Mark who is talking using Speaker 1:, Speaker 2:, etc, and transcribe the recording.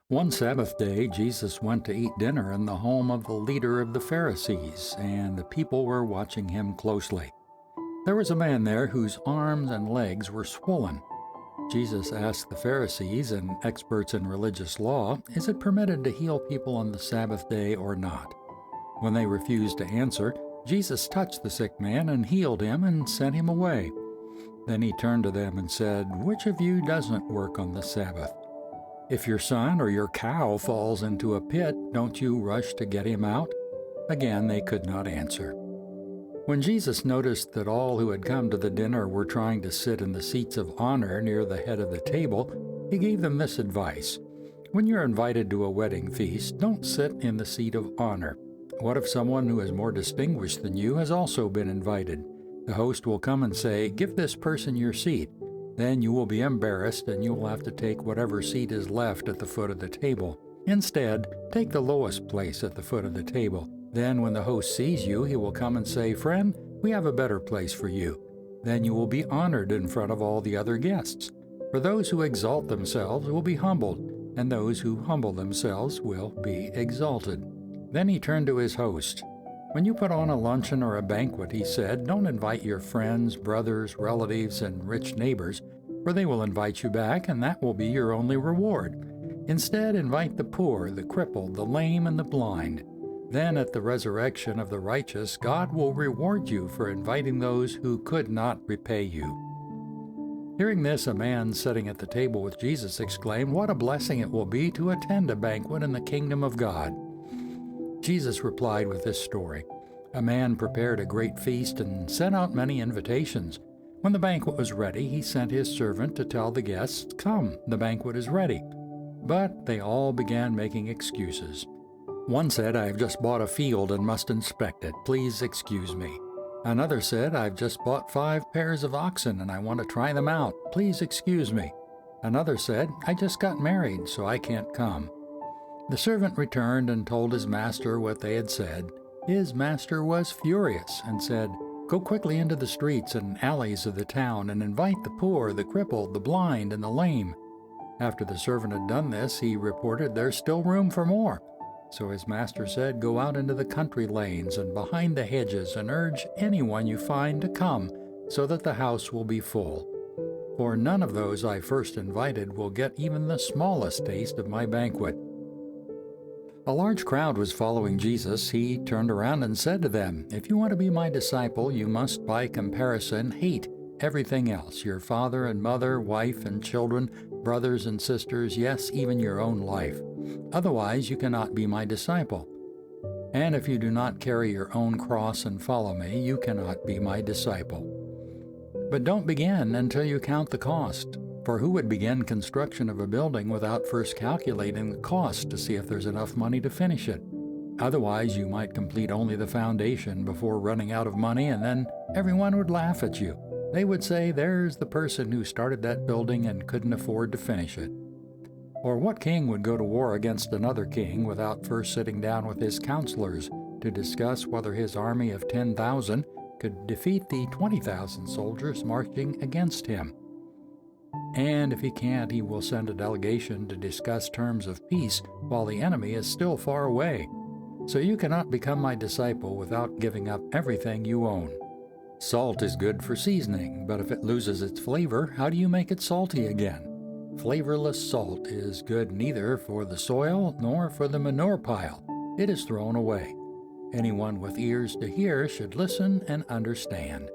Speaker 1: One Sabbath day, Jesus went to eat dinner in the home of the leader of the Pharisees, and the people were watching him closely. There was a man there whose arms and legs were swollen. Jesus asked the Pharisees and experts in religious law, is it permitted to heal people on the Sabbath day or not? When they refused to answer, Jesus touched the sick man and healed him and sent him away. Then he turned to them and said, which of you doesn't work on the Sabbath? If your son or your cow falls into a pit, don't you rush to get him out? Again, they could not answer. When Jesus noticed that all who had come to the dinner were trying to sit in the seats of honor near the head of the table, he gave them this advice. When you're invited to a wedding feast, don't sit in the seat of honor. What if someone who is more distinguished than you has also been invited? The host will come and say, give this person your seat. Then you will be embarrassed and you will have to take whatever seat is left at the foot of the table. Instead, take the lowest place at the foot of the table. Then when the host sees you, he will come and say, friend, we have a better place for you. Then you will be honored in front of all the other guests. For those who exalt themselves will be humbled, and those who humble themselves will be exalted. Then he turned to his host. When you put on a luncheon or a banquet, he said, don't invite your friends, brothers, relatives, and rich neighbors, for they will invite you back, and that will be your only reward. Instead, invite the poor, the crippled, the lame, and the blind. Then at the resurrection of the righteous, God will reward you for inviting those who could not repay you. Hearing this, a man sitting at the table with Jesus exclaimed, what a blessing it will be to attend a banquet in the kingdom of God. Jesus replied with this story. A man prepared a great feast and sent out many invitations. When the banquet was ready, he sent his servant to tell the guests, come, the banquet is ready. But they all began making excuses. One said, I have just bought a field and must inspect it. Please excuse me. Another said, I've just bought 5 pairs of oxen and I want to try them out. Please excuse me. Another said, I just got married, so I can't come. The servant returned and told his master what they had said. His master was furious and said, go quickly into the streets and alleys of the town and invite the poor, the crippled, the blind, and the lame. After the servant had done this, he reported, there's still room for more. So his master said, go out into the country lanes and behind the hedges and urge anyone you find to come, so that the house will be full. For none of those I first invited will get even the smallest taste of my banquet. A large crowd was following Jesus. He turned around and said to them, if you want to be my disciple, you must by comparison hate everything else, your father and mother, wife and children, brothers and sisters, yes, even your own life. Otherwise you cannot be my disciple. And if you do not carry your own cross and follow me, you cannot be my disciple. But don't begin until you count the cost. For who would begin construction of a building without first calculating the cost to see if there's enough money to finish it? Otherwise, you might complete only the foundation before running out of money, and then everyone would laugh at you. They would say, there's the person who started that building and couldn't afford to finish it. Or what king would go to war against another king without first sitting down with his counselors to discuss whether his army of 10,000 could defeat the 20,000 soldiers marching against him? And if he can't, he will send a delegation to discuss terms of peace while the enemy is still far away. So you cannot become my disciple without giving up everything you own. Salt is good for seasoning, but if it loses its flavor, how do you make it salty again? Flavorless salt is good neither for the soil nor for the manure pile. It is thrown away. Anyone with ears to hear should listen and understand.